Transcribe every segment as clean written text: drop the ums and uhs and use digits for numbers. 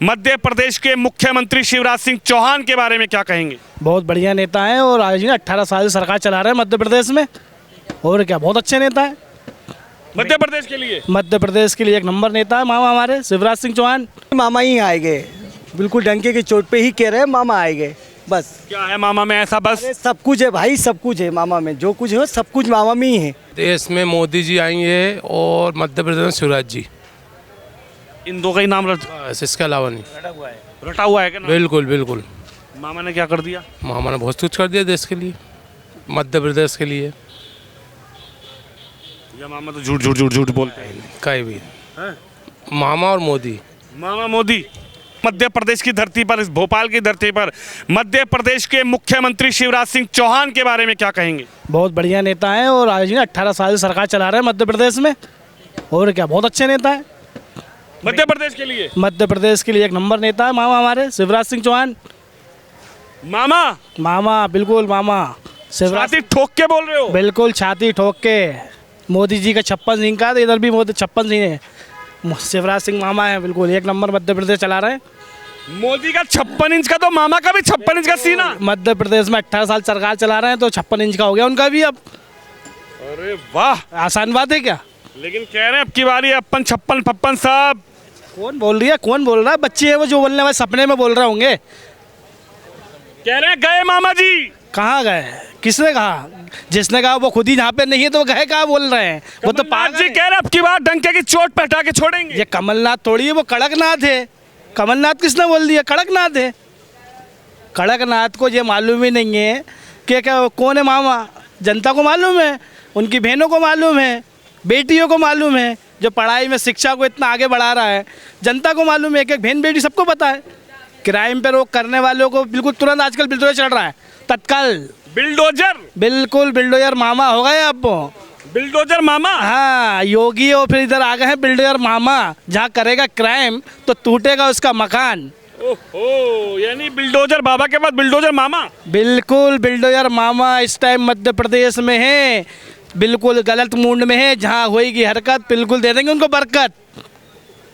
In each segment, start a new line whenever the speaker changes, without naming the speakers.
मध्य प्रदेश के मुख्यमंत्री शिवराज सिंह चौहान के बारे में क्या कहेंगे?
बहुत बढ़िया नेता हैं और आज 18 साल से सरकार चला रहे हैं मध्य प्रदेश में। और क्या, बहुत अच्छे नेता हैं
मध्य प्रदेश के लिए।
मध्य प्रदेश के लिए एक नंबर नेता है मामा हमारे शिवराज सिंह चौहान।
मामा ही आएंगे, बिल्कुल डंके की चोट पे ही कह रहे हैं मामा आएंगे। बस
क्या है मामा में ऐसा? बस
अरे सब कुछ है भाई, सब कुछ है मामा में, जो कुछ है सब कुछ मामा में ही है।
देश में मोदी जी आएंगे और मध्य प्रदेश में शिवराज जी,
इन दो का ही नाम
बस इसके अलावा नहीं।
रटा हुआ है क्या नाम?
बिल्कुल बिल्कुल।
मामा ने क्या कर दिया?
मामा ने बहुत कुछ कर दिया देश के लिए, मध्य प्रदेश के लिए।
या मामा तो झूठ झूठ झूठ झूठ बोलते हैं।
कहीं भी मामा और मोदी।
मामा मोदी। मध्य प्रदेश की धरती पर, इस भोपाल की धरती पर मध्य प्रदेश के मुख्यमंत्री शिवराज सिंह चौहान के बारे में क्या कहेंगे?
बहुत बढ़िया नेता हैं और आज 18 साल से सरकार चला रहे हैं मध्य प्रदेश में। और क्या, बहुत अच्छे नेता हैं
मध्य प्रदेश के लिए।
मध्य प्रदेश के लिए एक नंबर नेता है मामा हमारे शिवराज सिंह चौहान।
मामा
मामा, बिल्कुल मामा शिवराज।
छाती ठोक के बोल रहे हो?
बिल्कुल छाती ठोक के। मोदी जी का 56 सिंह का, इधर भी मोदी 56 सिंह है। शिवराज सिंह मामा है, बिल्कुल एक नंबर मध्य प्रदेश चला रहे हैं।
मोदी का 56 इंच का, तो मामा का भी 56 इंच का सीना।
मध्य प्रदेश में 18 साल सरकार चला रहे हैं तो 56 इंच का हो गया उनका भी अब।
अरे वाह,
आसान बात है क्या?
लेकिन कह रहे हैं अब की बारी अपन 56 सब।
कौन बोल रही है, कौन बोल रहा है? बच्चे हैं वो जो बोलने वाले, सपने में बोल रहे होंगे।
कह रहे हैं गए मामा जी।
कहाँ गए? किसने कहा? जिसने कहा वो खुद ही यहाँ पे नहीं है तो वो गए कहाँ बोल रहे हैं? वो तो
कमलनाथ
पागल
जी
है।
कह रहे हैं अब की बार डंके की चोट पे हटा के छोड़ेंगे।
ये कमलनाथ थोड़ी है, वो कड़कनाथ है। कमलनाथ किसने बोल दिया? कड़कनाथ है। कड़कनाथ को ये मालूम ही नहीं है कि क्या कौन है मामा। जनता को मालूम है, उनकी बहनों को मालूम है, बेटियों को मालूम है। जो पढ़ाई में शिक्षा को इतना आगे बढ़ा रहा है, जनता को मालूम है। एक एक बहन बेटी सबको पता है। क्राइम पे रोक करने वालों को बिल्कुल तुरंत आजकल बिल्डोजर चल रहा है, तत्काल
बिल्डोजर।
बिल्कुल बिल्डोजर मामा हो गए अब।
बिल्डोजर मामा।
हाँ, योगी और फिर इधर आ गए हैं बिल्डोजर मामा। जहाँ करेगा क्राइम तो टूटेगा उसका मकान।
ओहो, यानी बिल्डोजर बाबा के बाद बिल्डोजर मामा।
बिल्कुल बिल्डोजर मामा इस टाइम मध्य प्रदेश में है, बिल्कुल गलत मूड में है। जहाँ होएगी हरकत बिल्कुल दे देंगे उनको बरकत।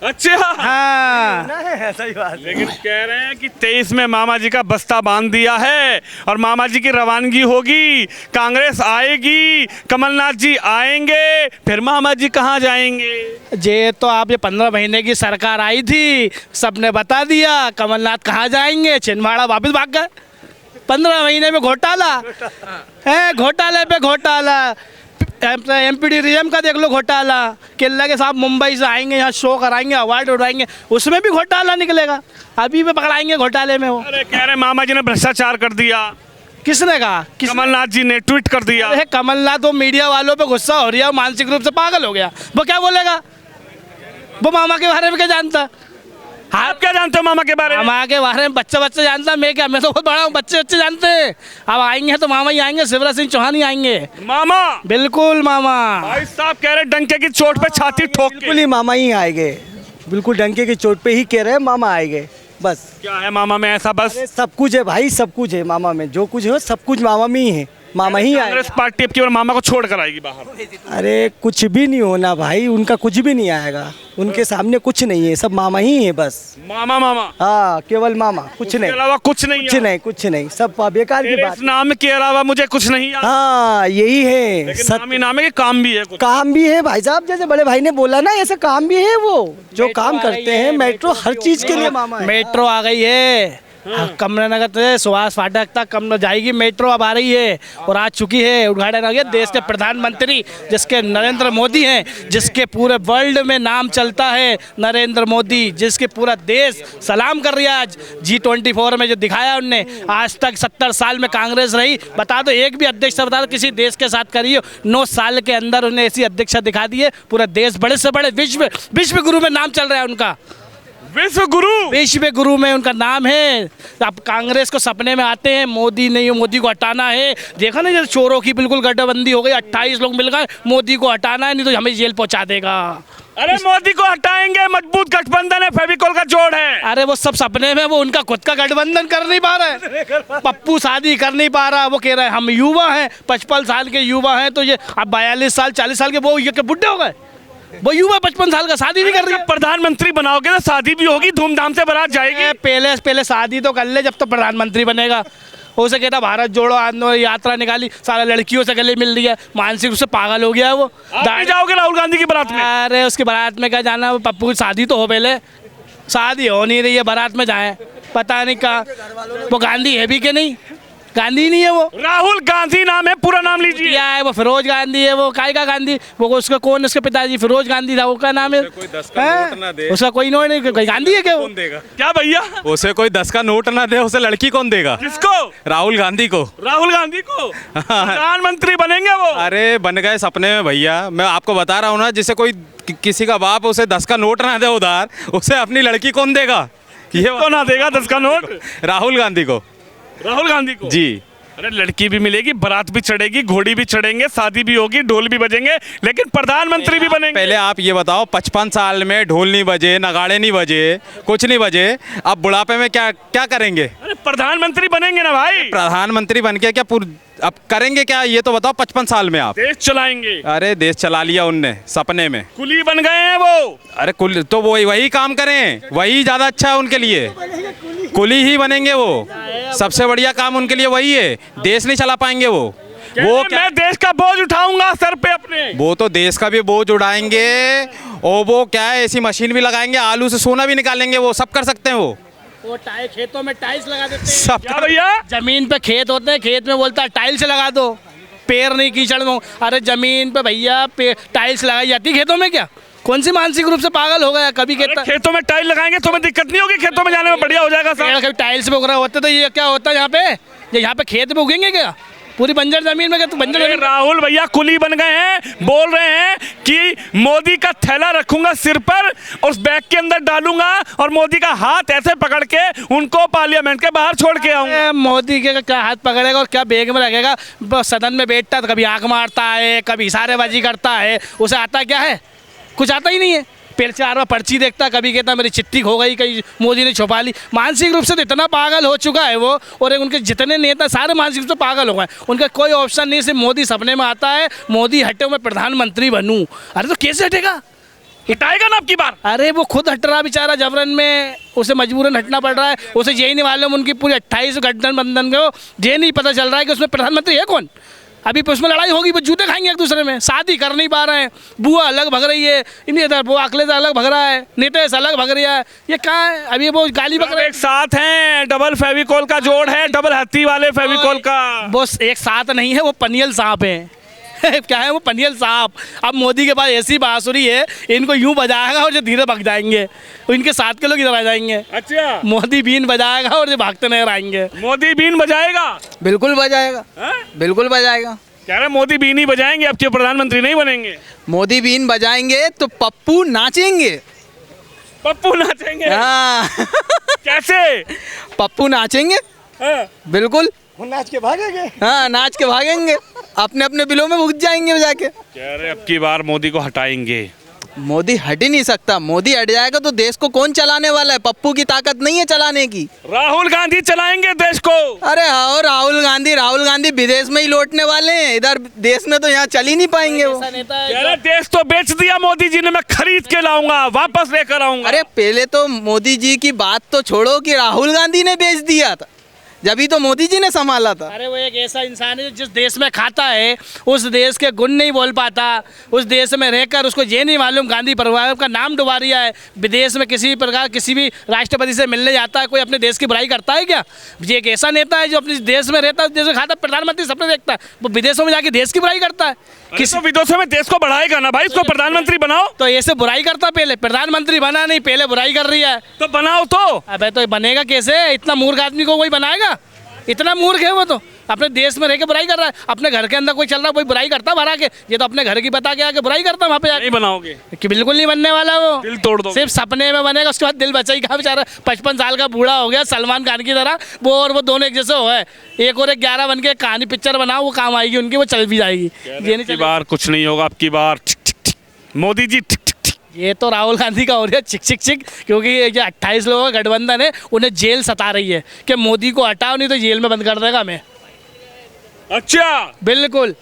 अच्छा
हाँ,
सही बात।
लेकिन कह रहे हैं कि 23 में मामा जी का बस्ता बांध दिया है और मामा जी की रवानगी होगी, कांग्रेस आएगी, कमलनाथ जी आएंगे, फिर मामा जी कहाँ जाएंगे?
ये तो आप ये 15 महीने की सरकार आई थी, सबने बता दिया कमलनाथ कहाँ जाएंगे। छिंदवाड़ा वापस भाग गए। 15 महीने में घोटाला है, घोटाले पे घोटाला। एमपीडी का देख लो घोटाला। केल्ला के साहब मुंबई से आएंगे, यहाँ शो कराएंगे, अवार्ड उड़ाएंगे, उसमें भी घोटाला निकलेगा। अभी भी पकड़ाएंगे घोटाले में वो।
अरे कह रहे मामा जी ने भ्रष्टाचार कर दिया।
किसने कहा?
कमलनाथ जी ने ट्वीट कर दिया।
अरे कमलनाथ वो मीडिया वालों पे गुस्सा हो रहा है, मानसिक रूप से पागल हो गया। वो क्या बोलेगा? वो मामा के बारे में क्या जानता?
आप क्या जानते हो मामा के बारे में?
मामा के बारे में बच्चा जानता, मैं क्या, मैं तो बहुत बड़ा हूँ। बच्चे जानते हैं। अब आएंगे तो मामा ही आएंगे, शिवराज सिंह चौहान ही आएंगे।
मामा।
बिल्कुल मामा।
भाई साहब कह रहे डंके की चोट पे छाती ठोक
बिल्कुल
के।
ही मामा ही आएंगे, बिल्कुल डंके की चोट पे ही कह रहे हैं मामा आएंगे। बस
क्या है मामा में ऐसा? बस
अरे सब कुछ है भाई, सब कुछ है मामा में, जो कुछ है सब कुछ मामा में ही है। मामा ही आएंगे।
कांग्रेस पार्टी अब की बार मामा को छोड़ कर आएगी बाहर।
अरे कुछ भी नहीं होना भाई, उनका कुछ भी नहीं आएगा। उनके सामने कुछ नहीं है, सब मामा ही है बस।
मामा मामा,
हाँ, केवल मामा, कुछ
उसके
नहीं,
अलावा कुछ नहीं
कुछ
है।
नहीं, कुछ नहीं, सब बेकार की
तेरे
बात।
इस नाम के अलावा मुझे कुछ नहीं याद।
हाँ, यही है।
लेकिन नाम ही नाम है कि काम भी है कुछ।
काम भी है भाई साहब, जैसे बड़े भाई ने बोला ना, ऐसे काम भी है। वो जो काम करते हैं, मेट्रो हर चीज के लिए मामा है।
मेट्रो आ गई है। कमलानगर से सुभाष फाटक तक कम जाएगी मेट्रो, अब आ रही है और आ चुकी है। उद्घाटन हो गया। देश के प्रधानमंत्री जिसके नरेंद्र मोदी हैं, जिसके पूरे वर्ल्ड में नाम चलता है नरेंद्र मोदी, जिसके पूरा देश सलाम कर रही है। आज G24 में जो दिखाया उनने, आज तक 70 साल में कांग्रेस रही, बता दो एक भी अध्यक्षता बता दो किसी देश के साथ करी हो। 9 साल के अंदर उन्हें ऐसी अध्यक्षता दिखा दी है। पूरा देश बड़े से बड़े विश्व गुरु में नाम चल रहा है उनका।
विश्व गुरु
में उनका नाम है। अब कांग्रेस को सपने में आते हैं मोदी नहीं, मोदी को हटाना है। देखा ना जैसे चोरों की बिल्कुल गठबंदी हो गई, 28 लोग मिल गए, मोदी को हटाना है नहीं तो हमें जेल पहुंचा देगा।
अरे मोदी को हटाएंगे, मजबूत गठबंधन है, फेविकोल का जोड़ है।
अरे वो सब सपने में, वो उनका खुद का गठबंधन कर नहीं पा रहा है। पप्पू शादी कर नहीं पा रहा। वो कह रहा है हम युवा हैं, 55 साल के युवा हैं, तो ये अब 42 साल 40 साल के वो ये बुढ़े हो गए। वो युवा 55 साल का शादी नहीं कर रही है।
जब प्रधानमंत्री बनाओगे तो शादी भी होगी, धूमधाम से बारात जाएगी।
पहले शादी तो कर ले जब तो प्रधानमंत्री बनेगा। उसे कहता भारत जोड़ो आंदोलन यात्रा निकाली, सारा लड़कियों से गले मिल रही है, मानसिक रूप से पागल हो गया है वो।
आप भी जाओगे राहुल गांधी की बारात में?
अरे उसकी बारात में क्या जाना, वो पप्पू की शादी तो हो, पहले शादी हो नहीं रही है, बारात में जाए पता नहीं कहाँ। वो गांधी है भी कि नहीं? गांधी नहीं है वो।
राहुल गांधी नाम है, पूरा नाम लीजिए।
क्या है वो? फिरोज गांधी है वो। काय का गांधी? वो उसका कौन, उसके पिताजी फिरोज गांधी था, वो क्या नाम है?
कोई 10 का नोट ना दे।
उसका कोई नोट नहीं, कोई गांधी है क्या वो?
कौन देगा?
क्या भैया?
उसे कोई 10 का नोट ना दे, उसे लड़की कौन देगा?
किसको?
राहुल गांधी को।
राहुल गांधी को प्रधानमंत्री बनेंगे वो?
अरे बन गए सपने में भैया, मैं आपको बता रहा हूँ ना, जिसे कोई किसी का बाप उसे 10 का नोट ना दे उधार, उसे अपनी लड़की कौन देगा? ये
कौन ना देगा 10 का नोट?
राहुल गांधी को।
राहुल गांधी को
जी।
अरे लड़की भी मिलेगी, बारात भी चढ़ेगी, घोड़ी भी चढ़ेंगे, शादी भी होगी, ढोल भी बजेंगे, लेकिन प्रधानमंत्री भी बनेंगे।
पहले आप ये बताओ, 55 साल में ढोल नहीं बजे, नगाड़े नहीं बजे, कुछ नहीं बजे, अब बुढ़ापे में क्या क्या करेंगे?
अरे प्रधानमंत्री बनेंगे ना भाई।
प्रधानमंत्री बन के क्या अब करेंगे क्या, ये तो बताओ। 55 साल में आप
देश चलाएंगे।
अरे देश चला लिया उनने सपने में।
कुली बन गए हैं वो।
अरे कुल तो वो वही काम करें, वही ज़्यादा अच्छा है उनके लिए। कुली ही बनेंगे वो, सबसे बढ़िया काम उनके लिए वही है। देश नहीं चला पाएंगे वो क्या?
मैं देश का बोझ उठाऊंगा सर पे अपने।
वो तो देश का भी बोझ उड़ाएंगे, और वो क्या है, ऐसी मशीन भी लगाएंगे, आलू से सोना भी निकालेंगे, वो सब कर सकते हैं वो
खेतों में टाइल्स लगा देते हैं।
सब
क्या भैया?
जमीन पे खेत होते हैं, खेत में बोलता है टाइल्स लगा दो, पैर नहीं कीचड़ में। अरे जमीन पे भैया टाइल्स लगाई जाती है, खेतों में क्या? कौन सी मानसिक रूप से पागल हो गया? कभी कहता
खेतों में टाइल लगाएंगे तो हमें दिक्कत नहीं होगी, खेतों में जाने में बढ़िया हो जाएगा
पेड़
सब।
कभी टाइल्स पे उग रहे होते तो ये क्या होता है यहाँ पे? ये यहाँ पे खेत पे उगेंगे क्या? पूरी बंजर जमीन में क्या तू बंजर
अरे
जमीन?
राहुल भैया कुली बन गए हैं, बोल रहे हैं कि मोदी का थैला रखूंगा सिर पर, उस बैग के अंदर डालूंगा और मोदी का हाथ ऐसे पकड़ के उनको पार्लियामेंट के बाहर छोड़ के आऊंगा।
मोदी के क्या हाथ पकड़ेगा और क्या बैग में रखेगा? बस सदन में बैठता तो कभी आंख मारता है, कभी इशारेबाजी करता है, उसे आता क्या है? कुछ आता ही नहीं है। पहले 4 बार पर्ची देखता, कभी कहता मेरी चिट्ठी खो गई, कहीं मोदी ने छुपा ली। मानसिक रूप से तो इतना पागल हो चुका है वो, और उनके जितने नेता सारे मानसिक रूप से पागल हो गए। उनका कोई ऑप्शन नहीं, सिर्फ मोदी सपने में आता है, मोदी हटे मैं प्रधानमंत्री बनूं। अरे तो कैसे हटेगा?
हटाएगा ना आपकी बार?
अरे वो खुद हट रहा बेचारा जबरन में, उसे मजबूरन हटना पड़ रहा है। उसे यही नहीं मालूम उनकी पूरी 28 गठबंधन को ये नहीं पता चल रहा है कि उसमें प्रधानमंत्री है कौन। अभी उसमें लड़ाई होगी, वो जूते खाएंगे एक दूसरे में, शादी कर नहीं पा रहे हैं, बुआ अलग भग रही है, इन्हीं इधर वो अखिलेश अलग भग रहा है, नीतीश अलग भग रहा है। ये कहाँ है? अभी वो गाली बक रहे
एक साथ हैं, डबल फेविकोल का जोड़ है, डबल हत्ती वाले फेविकोल का।
वो एक साथ नहीं है, वो पनियल सांप है। क्या है वो? पनियल सांप। अब मोदी के पास ऐसी बांसुरी है, इनको यूं बजाएगा और जो धीरे भाग जाएंगे, इनके साथ के लोग इधर आ जाएंगे।
अच्छा,
मोदी बीन बजाएगा और जो भागते नजर आएंगे।
मोदी बीन बजाएगा?
बिल्कुल बजाएगा, बिल्कुल बजाएगा।
कह रहे मोदी बीन ही बजाएंगे, अब प्रधानमंत्री नहीं बनेंगे।
मोदी बीन बजाएंगे तो पप्पू नाचेंगे।
पप्पू नाचेंगे?
हाँ।
कैसे?
पप्पू नाचेंगे,
हाँ।
बिल्कुल।
नाच के भागेंगे।
हाँ, नाच के भागेंगे, अपने अपने बिलों में घुस जाएंगे जाके।
कह रहे अब की बार मोदी को हटाएंगे।
मोदी हट ही नहीं सकता। मोदी हट जाएगा तो देश को कौन चलाने वाला है? पप्पू की ताकत नहीं है चलाने की।
राहुल गांधी चलाएंगे देश को।
अरे हाँ, राहुल गांधी विदेश में ही लौटने वाले हैं, इधर देश में तो यहाँ चल ही नहीं पाएंगे वो।
कह रहे देश तो बेच दिया मोदी जी ने, मैं खरीद के लाऊंगा, वापस लेकर आऊंगा।
अरे पहले तो मोदी जी की बात तो छोड़ो कि राहुल गांधी ने बेच दिया था, जब तो मोदी जी ने संभाला था।
अरे वो एक ऐसा इंसान है जिस देश में खाता है उस देश के गुण नहीं बोल पाता, उस देश में रहकर उसको ये नहीं मालूम गांधी परिवार का नाम डुबा दिया है। विदेश में किसी भी प्रकार किसी भी राष्ट्रपति से मिलने जाता है, कोई अपने देश की बुराई करता है क्या? ये एक ऐसा नेता है जो अपने देश में रहता है, देश में खाता है, प्रधानमंत्री सपने देखता है, वो विदेशों में जाके देश की बुराई करता है।
किसी विदेशों में देश को बढ़ाएगा ना भाई, इसको प्रधानमंत्री बनाओ।
तो ऐसे बुराई करता, पहले प्रधानमंत्री बना नहीं, पहले बुराई कर रही है।
तो बनाओ तो।
अबे तो बनेगा कैसे? इतना मूर्ख आदमी को कोई बनाएगा? इतना मूर्ख है वो, तो अपने देश में रह के बुराई कर रहा है। अपने घर के अंदर कोई चल रहा है, कोई बुराई करता भरा के, ये तो अपने घर की बता के आके बुराई करता वहाँ पे जाके।
नहीं बनाओगे
कि बिल्कुल नहीं बनने वाला वो,
दिल तोड़ दो।
सिर्फ सपने में बनेगा, उसके बाद दिल बचा ही कहाँ बेचारा। 55 साल का बूढ़ा हो गया सलमान खान की तरह, वो और वो दोनों एक जैसे हो गए। एक और एक 11 बन के कहानी पिक्चर बनाओ, वो काम आएगी उनकी, वो चल भी जाएगी। ये नहीं
बार कुछ नहीं होगा, अब की बार मोदी जी
ये तो राहुल गांधी का हो रहा है चिक चिक चिक, क्योंकि ये 28 लोगों का गठबंधन है, उन्हें जेल सता रही है कि मोदी को हटाओ नहीं तो जेल में बंद कर देगा हमें।
अच्छा,
बिल्कुल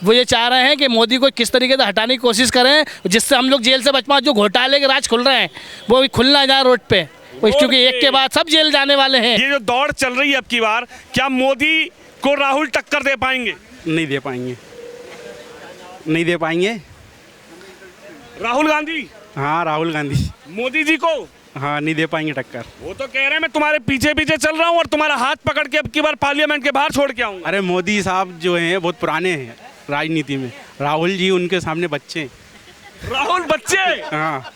वो ये चाह रहे हैं कि मोदी को किस तरीके से हटाने की कोशिश करें जिससे हम लोग जेल से बच पाएं। जो घोटाले के राज खुल रहे हैं वो भी खुलना जाए रोड पे, क्योंकि एक के बाद सब जेल जाने वाले हैं।
ये जो दौड़ चल रही है अब की बार, क्या मोदी को राहुल टक्कर दे पाएंगे?
नहीं दे पाएंगे, नहीं दे पाएंगे।
राहुल गांधी,
हाँ राहुल गांधी,
मोदी जी को
हाँ नहीं दे पाएंगे टक्कर।
वो तो कह रहे हैं मैं तुम्हारे पीछे पीछे चल रहा हूँ और तुम्हारा हाथ पकड़ के अब की बार पार्लियामेंट के बाहर छोड़ के आऊंगा।
अरे मोदी साहब जो हैं बहुत पुराने हैं राजनीति में, राहुल जी उनके सामने बच्चे हैं।
राहुल बच्चे?
हाँ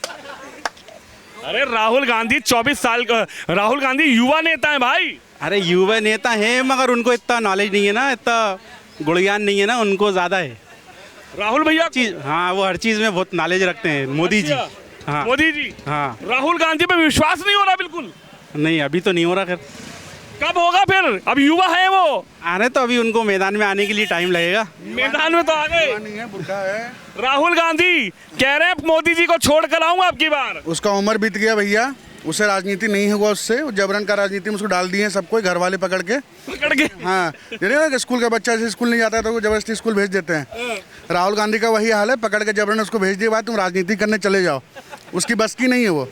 अरे राहुल गांधी 24 साल का, राहुल गांधी युवा नेता है भाई।
अरे युवा नेता हैं मगर उनको इतना नॉलेज नहीं है ना, इतना गुणज्ञान नहीं है ना, उनको ज़्यादा है।
राहुल भैया
चीज हाँ वो हर चीज़ में बहुत नॉलेज रखते हैं मोदी जी। हाँ
मोदी जी,
हाँ
राहुल गांधी पे विश्वास नहीं हो रहा बिल्कुल?
नहीं अभी तो नहीं हो रहा। खैर
कब होगा फिर? अब युवा है वो,
आने तो अभी उनको मैदान में आने के लिए टाइम लगेगा।
मैदान में तो आ गए। राहुल गांधी कह रहे हैं मोदी जी को छोड़ कर आऊंगा अब की बार।
उसका उम्र बीत गया भैया, उसे राजनीति नहीं हुआ, उससे वो जबरन का राजनीति में उसको डाल दिए हैं सबको, घर वाले पकड़ के। हाँ ना कि स्कूल का बच्चा जैसे स्कूल नहीं जाता है तो वो जबरदस्ती स्कूल भेज देते हैं। राहुल गांधी का वही हाल है, पकड़ के जबरन उसको भेज दिया, बात तुम राजनीति करने चले जाओ, उसकी बस की नहीं है वो।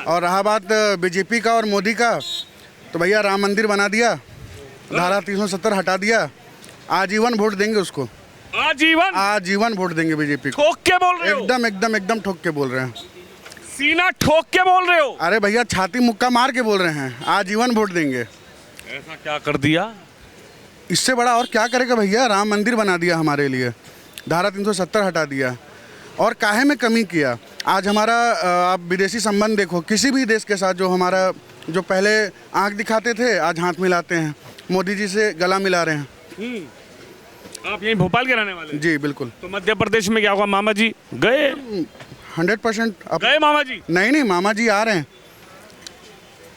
और रहा बात बीजेपी का और मोदी का, तो भैया राम मंदिर बना दिया, धारा 370 हटा दिया, आजीवन वोट देंगे उसको।
आजीवन?
आजीवन वोट देंगे बीजेपी को।
ठोक के बोल रहे हो?
एकदम एकदम एकदम ठोक के बोल रहे हैं।
सीना ठोक के बोल रहे हो?
अरे भैया छाती मुक्का मार के बोल रहे हैं, आजीवन वोट देंगे।
ऐसा क्या कर दिया?
इससे बड़ा और क्या करेगा भैया, राम मंदिर बना दिया हमारे लिए, धारा 370 हटा दिया, और काहे में कमी किया। आज हमारा आप विदेशी संबंध देखो, किसी भी देश के साथ जो हमारा जो पहले आंख दिखाते थे आज हाथ मिलाते हैं, मोदी जी से गला मिला रहे हैं।
आप यहीं भोपाल के रहने वाले?
जी बिल्कुल।
तो मध्य प्रदेश में क्या हुआ? मामा जी गए?
100%
गए मामा जी?
नहीं मामा जी आ रहे हैं।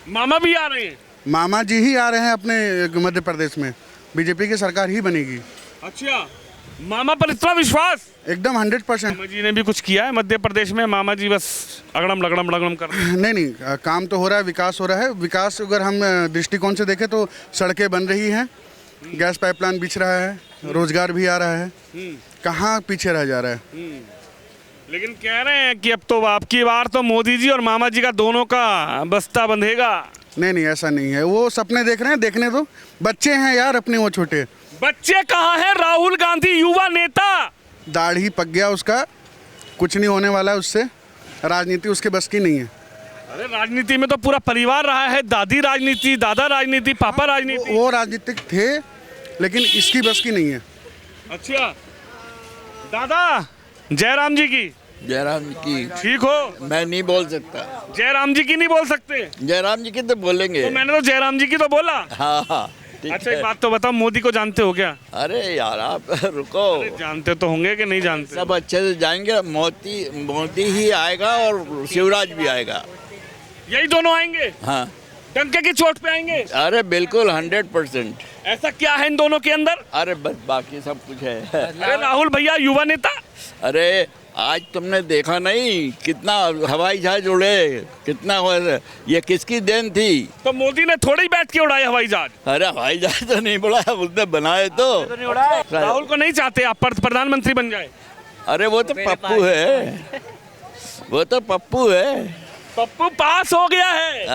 मामा भी आ रहे हैं?
मामा जी ही आ रहे हैं अपने मध्य प्रदेश में, बीजेपी की सरकार ही बनेगी।
अच्छा, मामा पर इतना विश्वास?
एकदम 100%।
मामा जी ने भी कुछ किया है मध्य प्रदेश में? मामा जी बस अगड़म लगड़म कर रहे हैं?
नहीं काम तो हो रहा है, विकास हो रहा है। विकास अगर हम दृष्टिकोण से देखें तो सड़कें बन रही हैं, गैस पाइपलाइन बिछ रहा है, रोजगार भी आ रहा है, कहाँ पीछे रह जा रहा है।
लेकिन कह रहे हैं कि अब तो आपकी बार तो मोदी जी और मामा जी का दोनों का बस्ता बंधेगा।
नहीं ऐसा नहीं है, वो सपने देख रहे हैं, देखने दो, बच्चे हैं यार अपने वो छोटे।
बच्चे कहाँ हैं? राहुल गांधी युवा नेता,
दाढ़ी पक गया उसका, कुछ नहीं होने वाला है उससे, राजनीति उसके बस की नहीं है।
अरे राजनीति में तो पूरा परिवार रहा है, दादी राजनीति, दादा राजनीति, पापा राजनीति।
वो राजनीतिक थे लेकिन इसकी बस की नहीं है।
अच्छा दादा, जयराम जी की?
जयराम जी की
ठीक हो?
मैं नहीं बोल सकता।
जयराम जी की नहीं बोल सकते?
जयराम जी की तो बोलेंगे।
तो मैंने तो जयराम जी की तो बोला।
हाँ
अच्छा एक बात तो बताओ, मोदी को जानते हो क्या?
अरे यार आप रुको।
जानते तो होंगे कि नहीं जानते?
सब अच्छे से जाएंगे, मोदी ही आएगा और शिवराज भी आएगा।
यही दोनों आएंगे?
हाँ
डंके की चोट पे आएंगे?
अरे बिल्कुल 100%।
ऐसा क्या है इन दोनों के अंदर?
अरे बस बाकी सब कुछ है।
अरे राहुल भैया युवा नेता।
अरे आज तुमने देखा नहीं कितना हवाई जहाज उड़े, कितना ये किसकी देन थी?
तो मोदी ने थोड़ी बैठ के उड़ाए हवाई जहाज?
अरे हवाई जहाज तो नहीं उड़ाया, उसने बनाए तो।
राहुल को नहीं चाहते आप प्रधानमंत्री बन जाए?
अरे वो तो पप्पू है, वो तो पप्पू है।
पप्पू पास हो गया है।